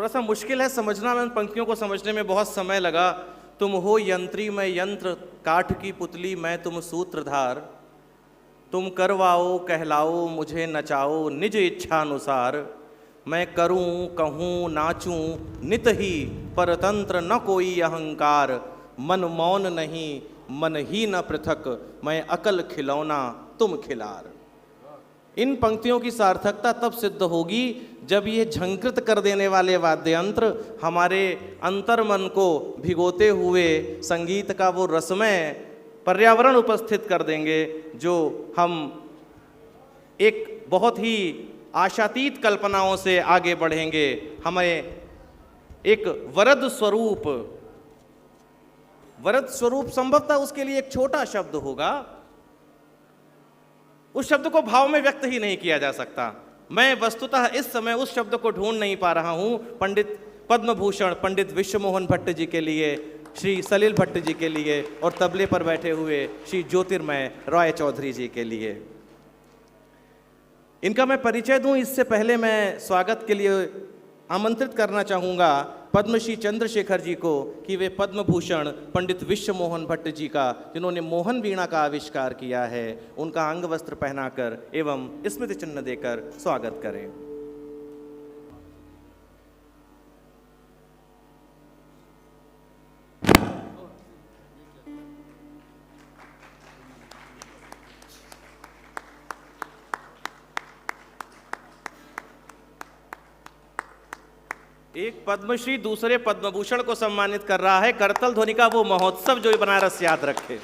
थोड़ा सा मुश्किल है समझना, मैं उन पंक्तियों को समझने में बहुत समय लगा। तुम हो यंत्री मैं यंत्र, काठ की पुतली मैं तुम सूत्रधार, तुम करवाओ कहलाओ मुझे नचाओ निज इच्छानुसार, मैं करूं कहूं नाचूं नित ही परतंत्र न कोई अहंकार, मन मौन नहीं मन ही न पृथक, मैं अकल खिलौना तुम खिलार। इन पंक्तियों की सार्थकता तब सिद्ध होगी जब ये झंकृत कर देने वाले वाद्य यंत्र हमारे अंतर्मन को भिगोते हुए संगीत का वो रसमय पर्यावरण उपस्थित कर देंगे, जो हम एक बहुत ही आशातीत कल्पनाओं से आगे बढ़ेंगे। हमें एक वरद स्वरूप संभवतः उसके लिए एक छोटा शब्द होगा, उस शब्द को भाव में व्यक्त ही नहीं किया जा सकता। मैं वस्तुतः इस समय उस शब्द को ढूंढ नहीं पा रहा हूं। पंडित पद्म भूषण पंडित विश्वमोहन भट्ट जी के लिए, श्री सलिल भट्ट जी के लिए और तबले पर बैठे हुए श्री ज्योतिर्मय रॉय चौधरी जी के लिए। इनका मैं परिचय दूं इससे पहले मैं स्वागत के लिए आमंत्रित करना चाहूँगा पद्मश्री चंद्रशेखर जी को कि वे पद्म भूषण पंडित विश्वमोहन भट्ट जी का, जिन्होंने मोहन वीणा का आविष्कार किया है, उनका अंग वस्त्र पहनाकर एवं स्मृति चिन्ह देकर स्वागत करें। एक पद्मश्री दूसरे पद्मभूषण को सम्मानित कर रहा है। करतल ध्वनि का वो महोत्सव जो बनारस याद रखे।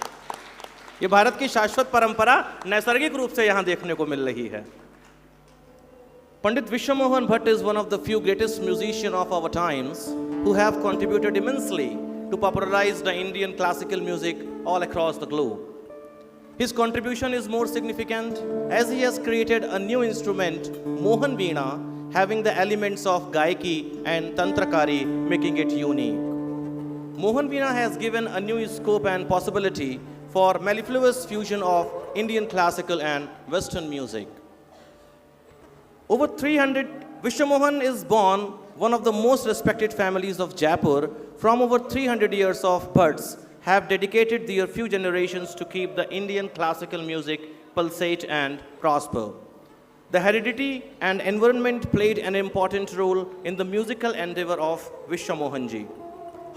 ये भारत की शाश्वत परंपरा नैसर्गिक रूप से यहां देखने को मिल रही है। Pandit Vishwamohan Bhatt is one of the few greatest musicians of our times who have contributed immensely to popularize the Indian classical music all across the globe. His contribution is more significant as he has created a new instrument, Mohan Veena, having the elements of Gaiki and Tantrakari, making it unique. Mohan Veena has given a new scope and possibility for mellifluous fusion of Indian classical and Western music. Vishwamohan is born one of the most respected families of Jaipur. From over 300 years of Bhatts have dedicated their few generations to keep the Indian classical music pulsate and prosper. The heredity and environment played an important role in the musical endeavor of Vishwamohan ji.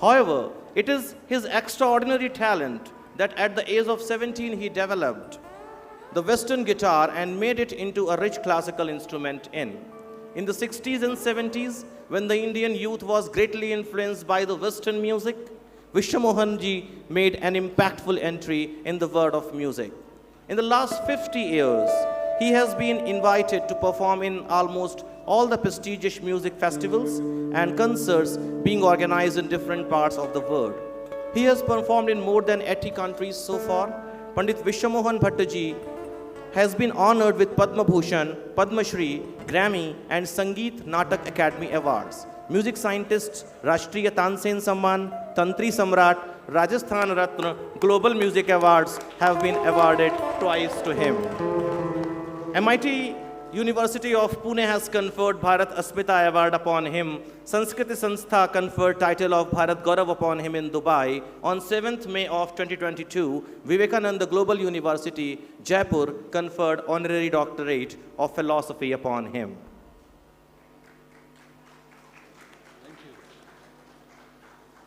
However, it is his extraordinary talent that at the age of 17 he developed the Western guitar and made it into a rich classical instrument in the 60s and 70s, when the Indian youth was greatly influenced by the Western music, Vishwamohan ji made an impactful entry in the world of music. In the last 50 years, he has been invited to perform in almost all the prestigious music festivals and concerts being organized in different parts of the world. He has performed in more than 80 countries so far. Pandit Vishwamohan Bhatt ji has been honored with Padma Bhushan, Padma Shri, Grammy and Sangeet Natak Academy Awards. Music scientists Rashtriya Tansen Samman, Tantri Samrat, Rajasthan Ratna, Global Music Awards have been awarded twice to him. MIT University of Pune has conferred Bharat Asmita Award upon him. Sanskriti Sanstha conferred title of Bharat Gaurav upon him in Dubai. On 7th May of 2022, Vivekananda Global University, Jaipur conferred honorary doctorate of philosophy upon him.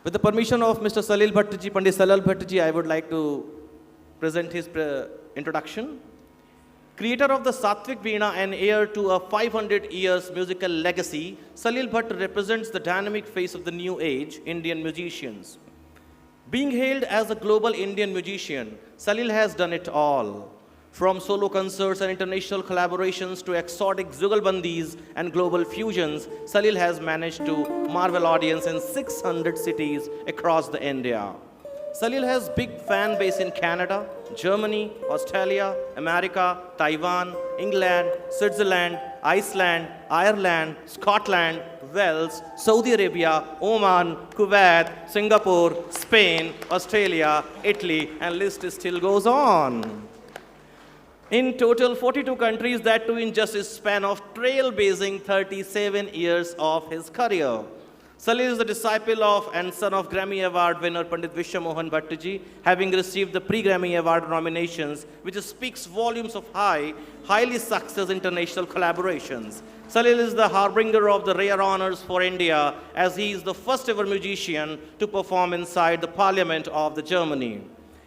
With the permission of Mr. Salil Bhatt ji, Pandit Salil Bhatt ji, I would like to present his introduction. Creator of the Satvik Veena and heir to a 500 years musical legacy, Salil Bhatt represents the dynamic face of the new age Indian musicians. Being hailed as a global Indian musician, Salil has done it all. From solo concerts and international collaborations to exotic zugalbandis and global fusions, Salil has managed to marvel audience in 600 cities across the India. Salil has big fan base in Canada, Germany, Australia, America, Taiwan, England, Switzerland, Iceland, Ireland, Scotland, Wales, Saudi Arabia, Oman, Kuwait, Singapore, Spain, Australia, Italy, and list still goes on. In total, 42 countries, that too in just a span of trailblazing 37 years of his career. Salil is the disciple of and son of Grammy Award winner Pandit Vishwamohan Bhattaji, having received the pre-Grammy Award nominations, which speaks volumes of highly successful international collaborations. Salil is the harbinger of the rare honors for India, as he is the first ever musician to perform inside the Parliament of the Germany.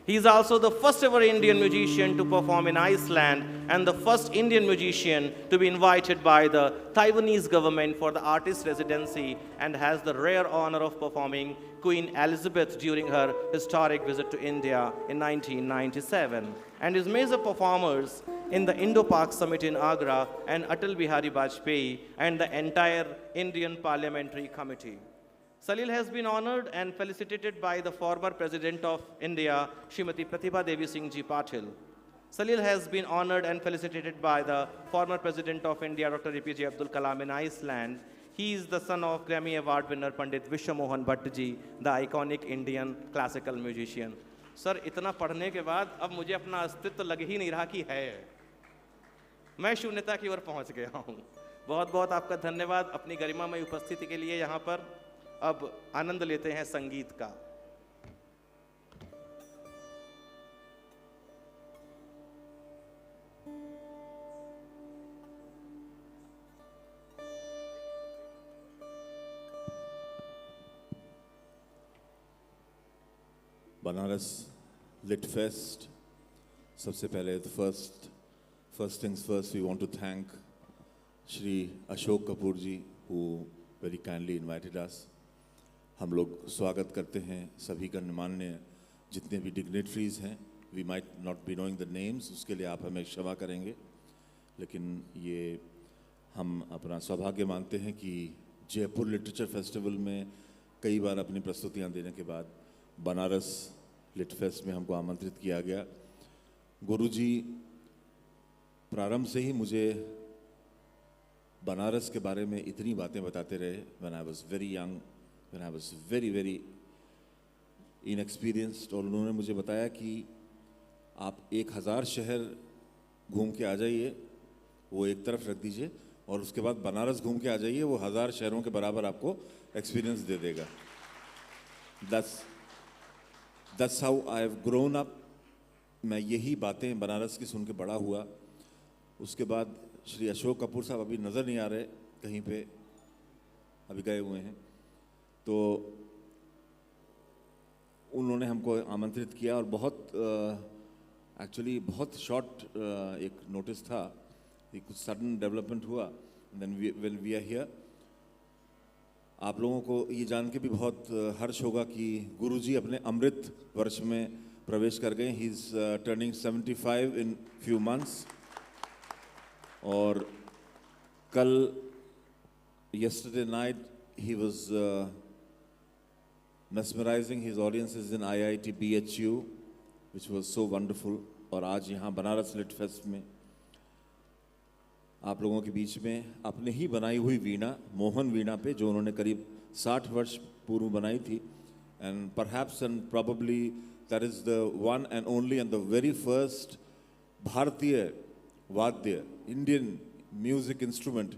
He is also the first ever Indian musician to perform in Iceland and the first Indian musician to be invited by the Taiwanese government for the artist residency, and has the rare honor of performing Queen Elizabeth during her historic visit to India in 1997. And his major performers in the Indo-Pak Summit in Agra and Atal Bihari Vajpayee and the entire Indian Parliamentary Committee. Salil has been honored and felicitated by the former President of India, Srimati Pratibha Devi Singh Ji Patil. Salil has been honored and felicitated by the former President of India, Dr. APJ Abdul Kalam in Iceland. He is the son of Grammy Award winner Pandit Vishwamohan Bhattaji, the iconic Indian classical musician. Sir, इतना पढ़ने के बाद अब मुझे अपना अस्तित्व लग ही नहीं रहा कि है, मैं शून्यता की ओर पहुंच गया हूं। बहुत बहुत आपका धन्यवाद अपनी गरिमामय उपस्थिति के लिए यहाँ पर। अब आनंद लेते हैं संगीत का। बनारस लिट फेस्ट, सबसे पहले first things first, we want to thank Shri Ashok Kapoor ji who very kindly invited us. हम लोग स्वागत करते हैं सभी गणमान्य जितने भी डिग्नेटरीज हैं। We might not be knowing the names, उसके लिए आप हमें क्षमा करेंगे, लेकिन ये हम अपना सौभाग्य मानते हैं कि जयपुर लिटरेचर फेस्टिवल में कई बार अपनी प्रस्तुतियां देने के बाद बनारस लिट फेस्ट में हमको आमंत्रित किया गया। गुरुजी प्रारंभ से ही मुझे बनारस के बारे में इतनी बातें बताते रहे। When I was very young, When I was very inexperienced, और उन्होंने मुझे बताया कि आप 1000 शहर घूम के आ जाइए, वो एक तरफ रख दीजिए, और उसके बाद बनारस घूम के आ जाइए, वो 1000 शहरों के बराबर आपको एक्सपीरियंस दे देगा। That's how I have grown up। मैं यही बातें बनारस की सुन के बड़ा हुआ। उसके बाद श्री अशोक कपूर साहब अभी नज़र नहीं आ रहे, कहीं पे अभी गए हुए हैं, तो उन्होंने हमको आमंत्रित किया और बहुत एक्चुअली बहुत शॉर्ट एक नोटिस था कि कुछ सडन डेवलपमेंट हुआ। Then when we are here, आप लोगों को ये जान के भी बहुत हर्ष होगा कि गुरुजी अपने अमृत वर्ष में प्रवेश कर गए। He is turning 75 in few months. और कल yesterday night he was mesmerizing his audiences in IIT BHU, which was so wonderful। और आज यहाँ बनारस लिट फेस्ट में आप लोगों के बीच में अपने ही बनाई हुई वीणा, मोहन वीणा पे, जो उन्होंने करीब 60 वर्ष पूर्व बनाई थी, and perhaps and probably that is the one and only and the very first Bharatiya Vadya, Indian music instrument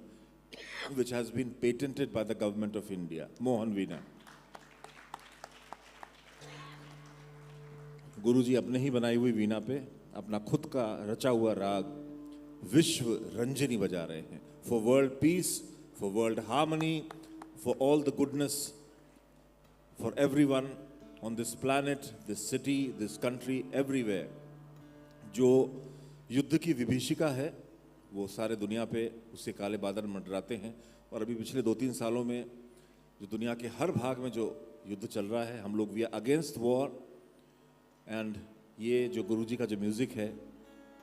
which has been patented by the government of India, Mohan Veena। गुरुजी अपने ही बनाई हुई वीणा पे अपना खुद का रचा हुआ राग विश्व रंजनी बजा रहे हैं। For world peace, for world harmony, for all the goodness, for everyone on this planet, this city, this country, everywhere. जो युद्ध की विभीषिका है वो सारे दुनिया पे उससे काले बादल मंडराते हैं। और अभी पिछले 2-3 सालों में जो दुनिया के हर भाग में जो युद्ध चल रहा है, हम लोग we are against war. And ये जो गुरुजी का जो म्यूज़िक है,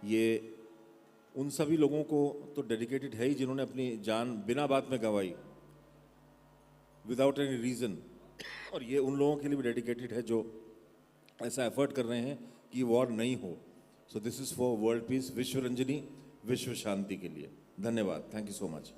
ये उन सभी लोगों को तो डेडिकेटेड है ही जिन्होंने अपनी जान बिना बात में गंवाई, विदाउट एनी रीज़न। और ये उन लोगों के लिए भी डेडिकेटेड है जो ऐसा एफर्ट कर रहे हैं कि वॉर नहीं हो। So this is for world peace, विश्व रंजनी, विश्व शांति के लिए। धन्यवाद। Thank you so much.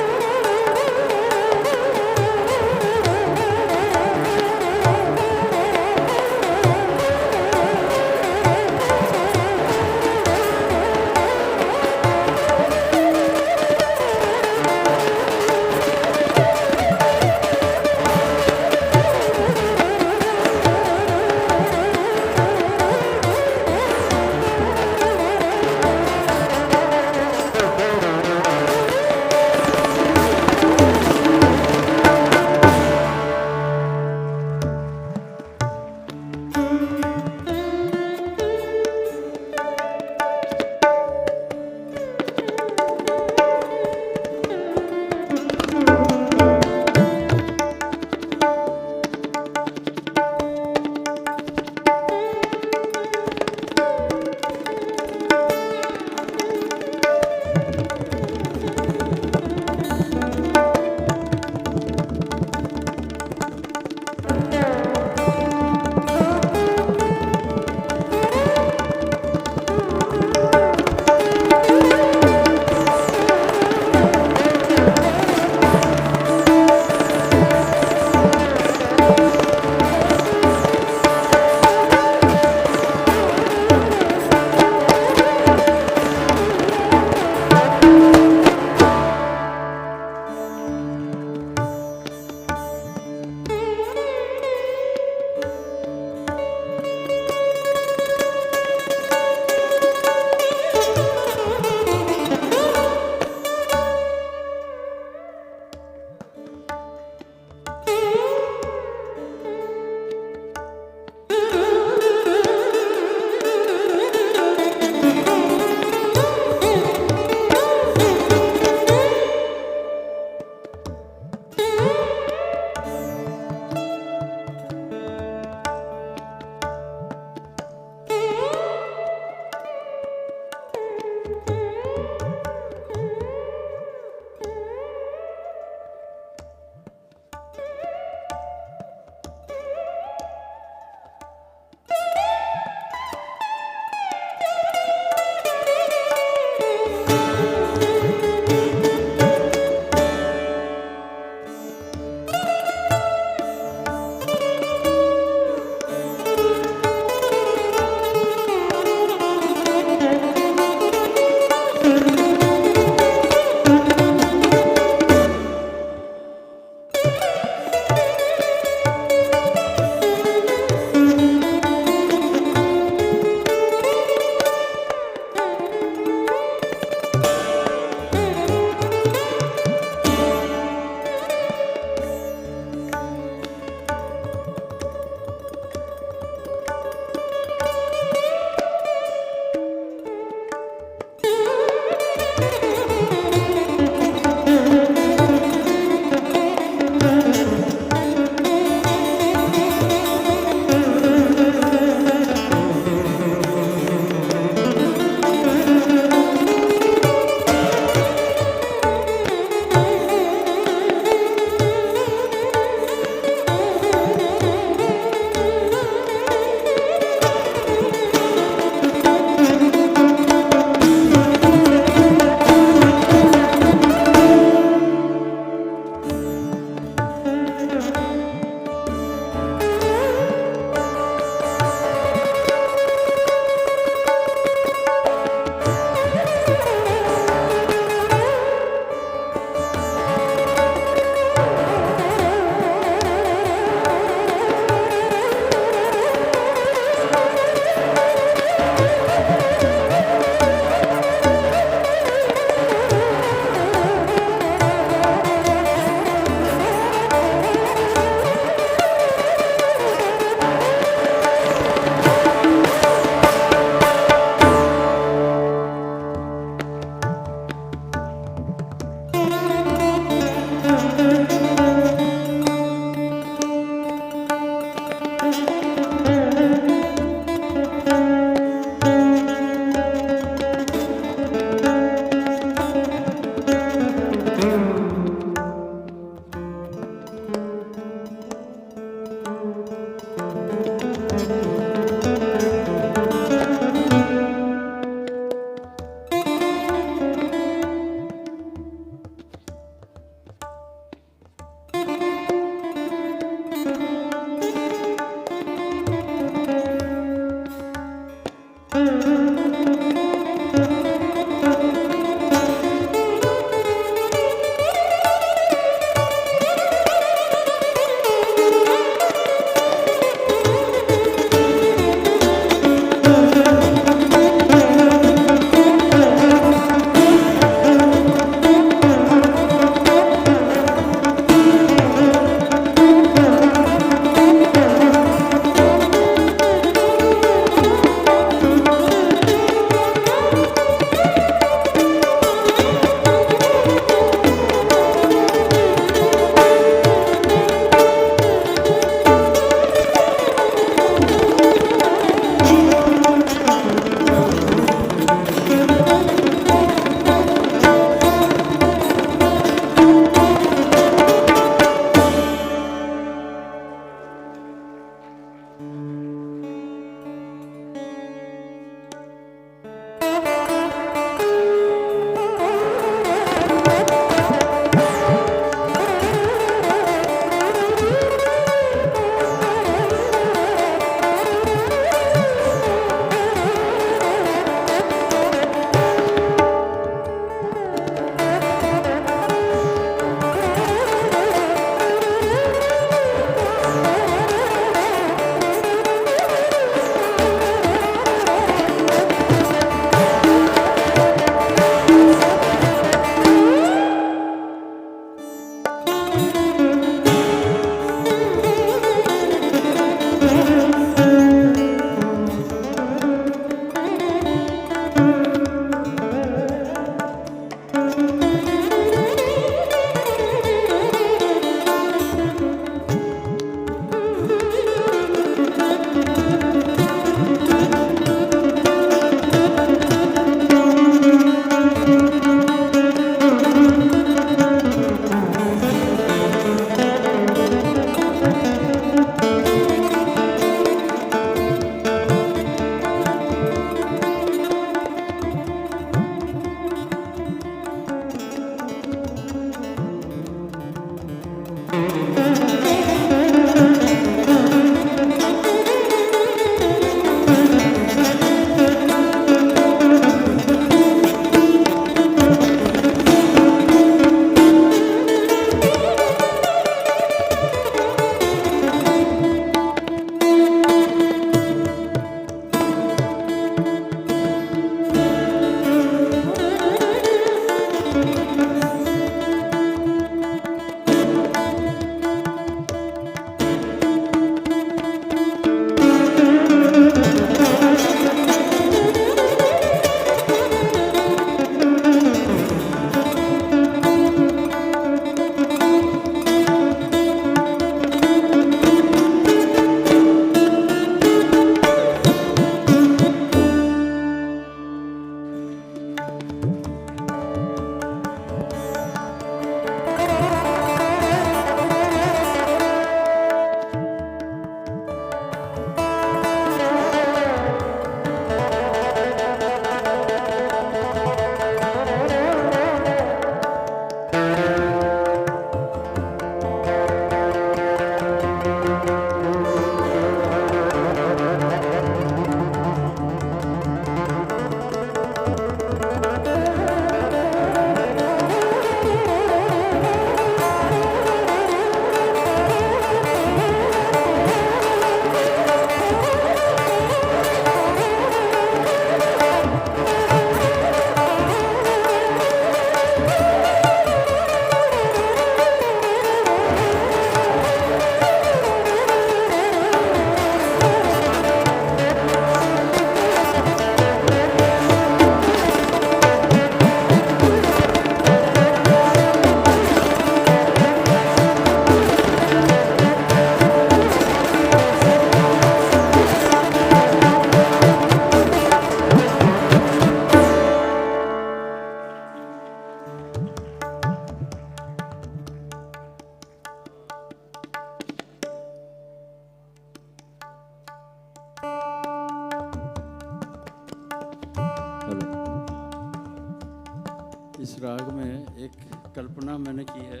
इस राग में एक कल्पना मैंने की है,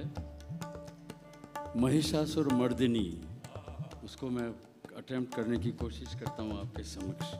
महिषासुर मर्दिनी, उसको मैं अटेम्प्ट करने की कोशिश करता हूँ आपके समक्ष।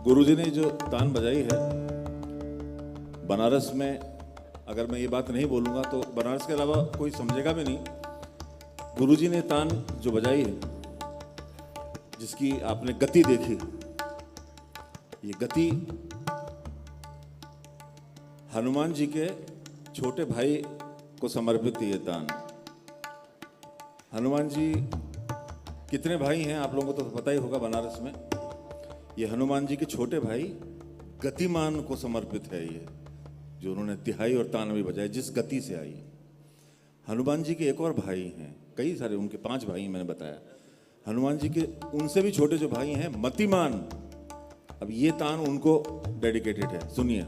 गुरुजी ने जो तान बजाई है बनारस में, अगर मैं ये बात नहीं बोलूँगा तो बनारस के अलावा कोई समझेगा भी नहीं। गुरुजी ने तान जो बजाई है, जिसकी आपने गति देखी, ये गति हनुमान जी के छोटे भाई को समर्पित थी। ये तान हनुमान जी कितने भाई हैं आप लोगों को तो पता ही होगा बनारस में। ये हनुमान जी के छोटे भाई गतिमान को समर्पित है, ये जो उन्होंने तिहाई और तानवी बजाए जिस गति से आई। हनुमान जी के एक और भाई हैं, कई सारे उनके 5 भाई मैंने बताया। हनुमान जी के उनसे भी छोटे जो भाई हैं मतिमान, अब ये तान उनको डेडिकेटेड है, सुनिए।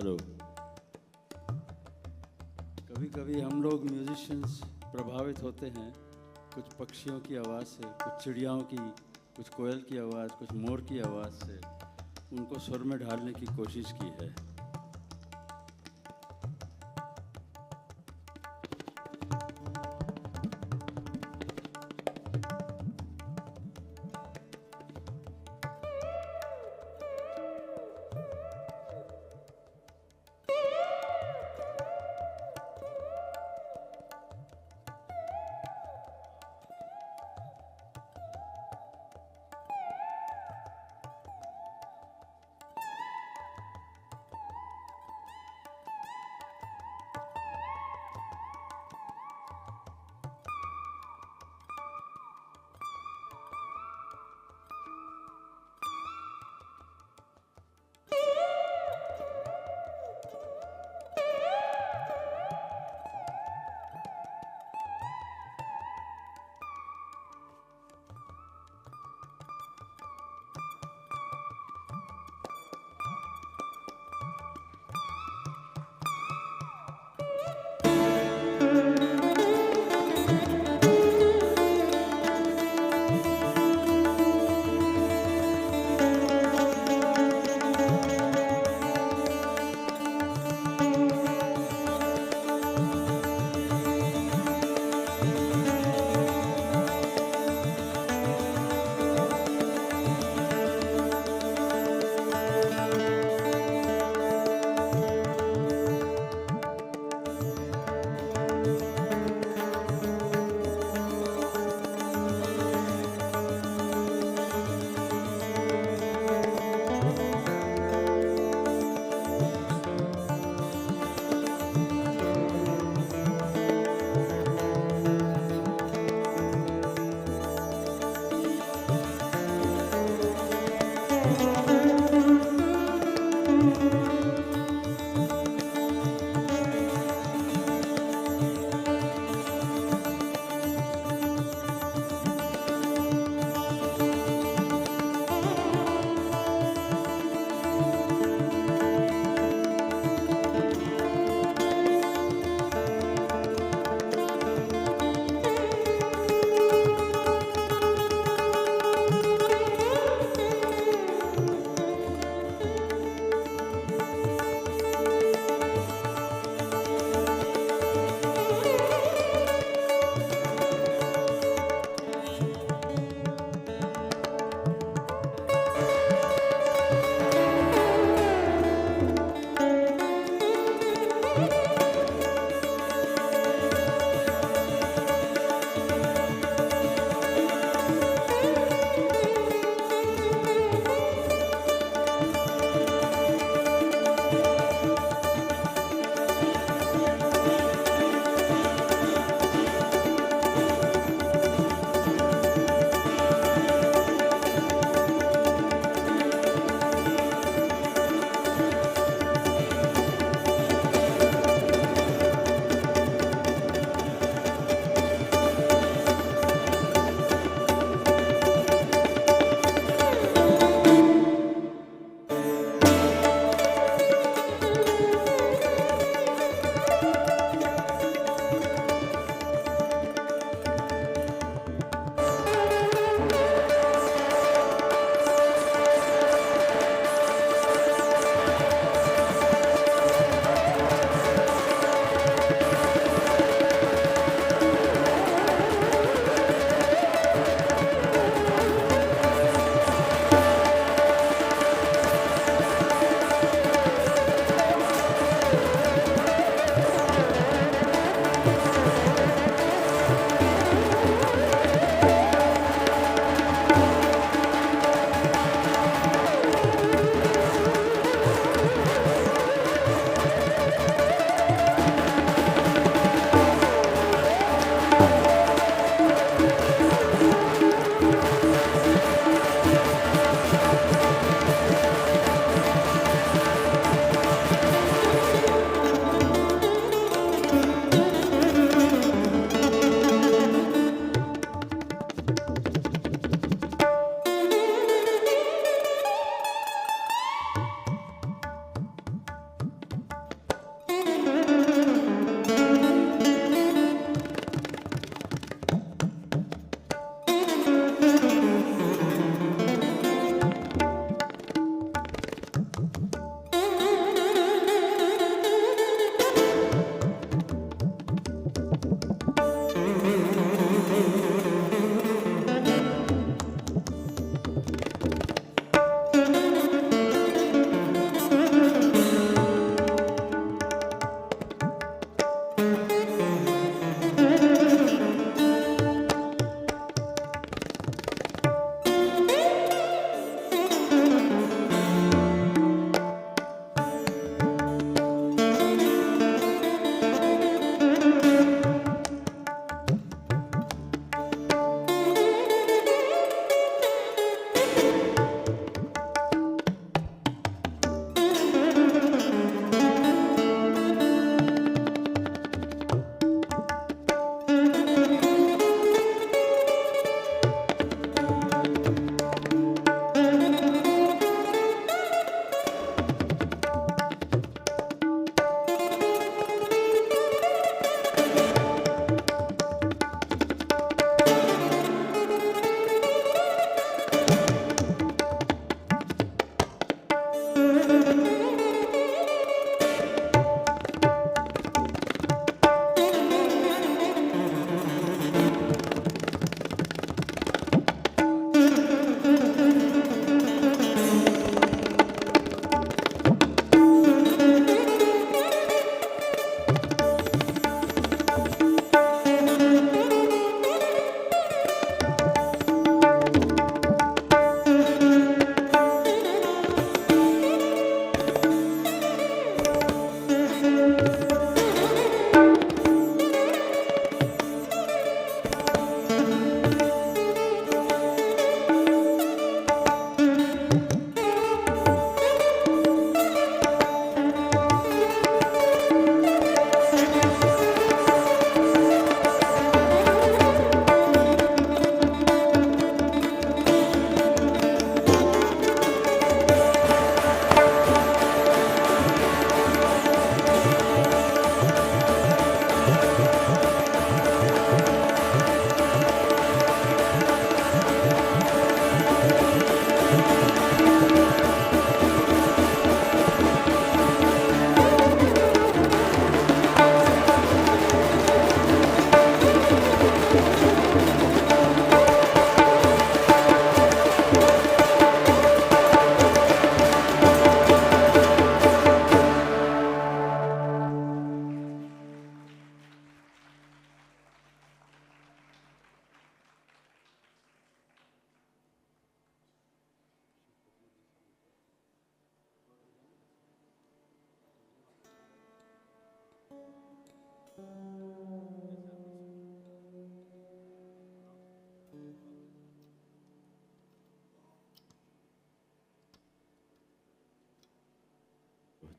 हेलो। कभी कभी हम लोग म्यूजिशियंस प्रभावित होते हैं कुछ पक्षियों की आवाज़ से, कुछ चिड़ियाओं की, कुछ कोयल की आवाज़, कुछ मोर की आवाज़ से उनको सुर में ढालने की कोशिश की है।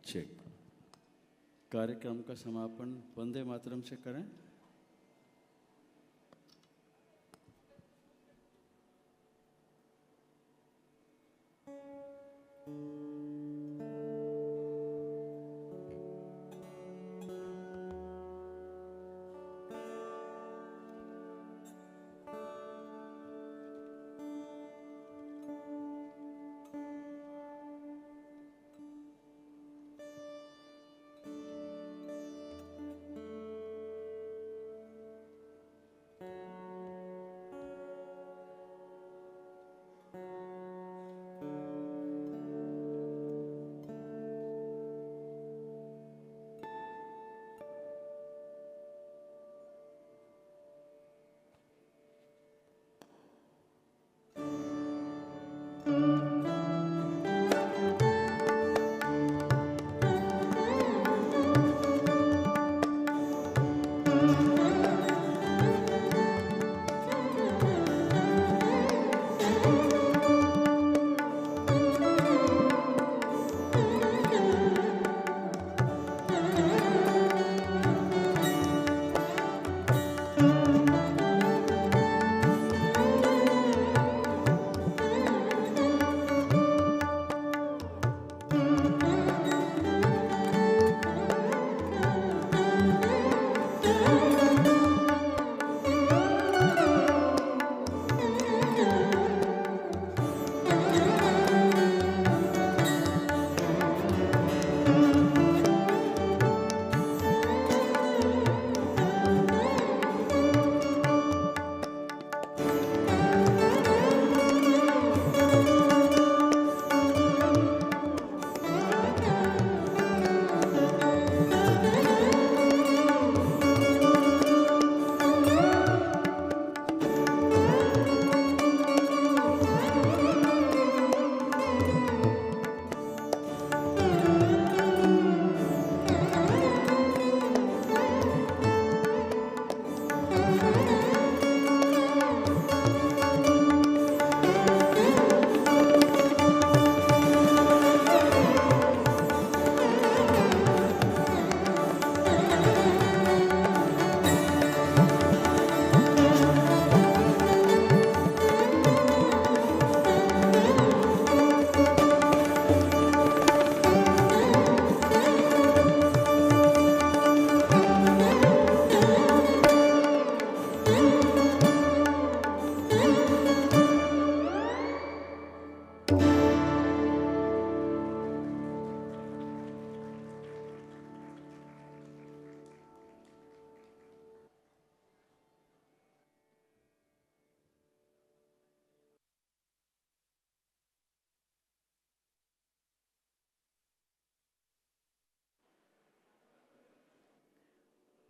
चेक। कार्यक्रम का समापन वंदे मातरम से करें।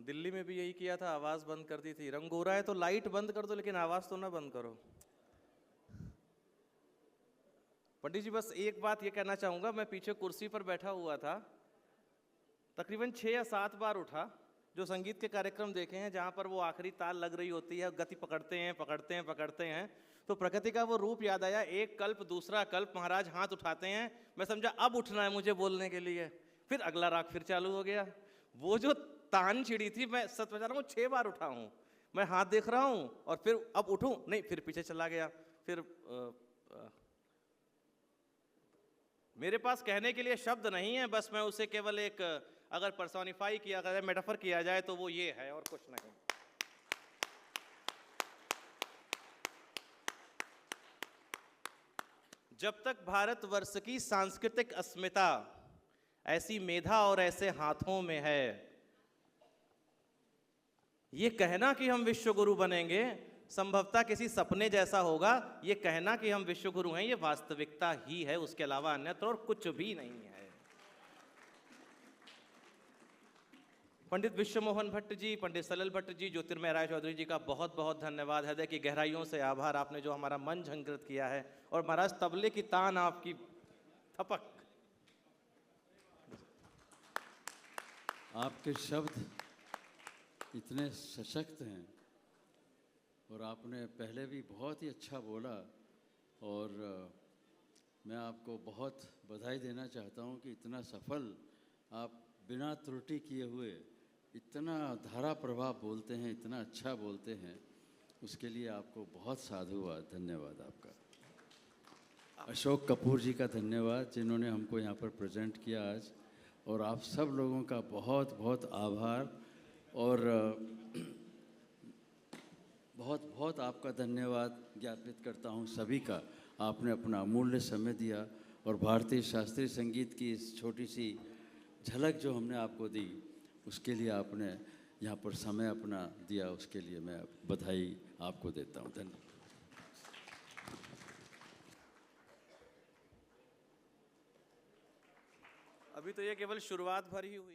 दिल्ली में भी यही किया था, आवाज बंद कर दी थी। रंग हो रहा है तो लाइट बंद कर दो, लेकिन आवाज तो ना बंद करो। पंडित जी, बस एक बात ये कहना चाहूंगा, मैं पीछे कुर्सी पर बैठा हुआ था, तकरीबन 6 या 7 बार उठा। जो संगीत के कार्यक्रम देखे हैं जहां पर वो आखिरी ताल लग रही होती है, गति पकड़ते हैं पकड़ते हैं पकड़ते हैं, तो प्रकृति का वो रूप याद आया। एक कल्प दूसरा कल्प, महाराज हाथ उठाते हैं, मैं समझा अब उठना है मुझे बोलने के लिए। फिर अगला राग फिर चालू हो गया। वो जो तान चिड़ी थी, मैं सच बता रहा हूँ 6 बार उठा हूँ। मैं हाथ देख रहा हूँ और फिर अब उठूं नहीं, फिर पीछे चला गया। फिर मेरे पास कहने के लिए शब्द नहीं है, बस मैं उसे केवल एक, अगर पर्सोनिफाई किया जाए, मेटाफर किया जाए तो वो ये है और कुछ नहीं। जब तक भारतवर्ष की सांस्कृतिक अस्मिता ऐसी मेधा और ऐसे हाथों में है, ये कहना कि हम विश्व गुरु बनेंगे संभवतः किसी सपने जैसा होगा। ये कहना कि हम विश्व गुरु हैं, ये वास्तविकता ही है, उसके अलावा अन्यत्र और कुछ भी नहीं है। पंडित विश्वमोहन भट्ट जी, पंडित सलिल भट्ट जी, ज्योतिर्मय राय चौधरी जी का बहुत बहुत धन्यवाद। हृदय की गहराइयों से आभार, आपने जो हमारा मन झंकृत किया है। और महाराज तबले की तान, आपकी थपक, आपके शब्द इतने सशक्त हैं और आपने पहले भी बहुत ही अच्छा बोला और मैं आपको बहुत बधाई देना चाहता हूँ कि इतना सफल आप बिना त्रुटि किए हुए इतना धारा प्रभाव बोलते हैं, इतना अच्छा बोलते हैं, उसके लिए आपको बहुत साधुवाद, धन्यवाद आपका। अशोक कपूर जी का धन्यवाद जिन्होंने हमको यहाँ पर प्रेजेंट किया आज, और आप सब लोगों का बहुत बहुत आभार और बहुत बहुत आपका धन्यवाद ज्ञापित करता हूँ सभी का। आपने अपना अमूल्य समय दिया और भारतीय शास्त्रीय संगीत की इस छोटी सी झलक जो हमने आपको दी उसके लिए आपने यहाँ पर समय अपना दिया, उसके लिए मैं बधाई आपको देता हूँ। धन्यवाद। अभी तो ये केवल शुरुआत भर ही हुई।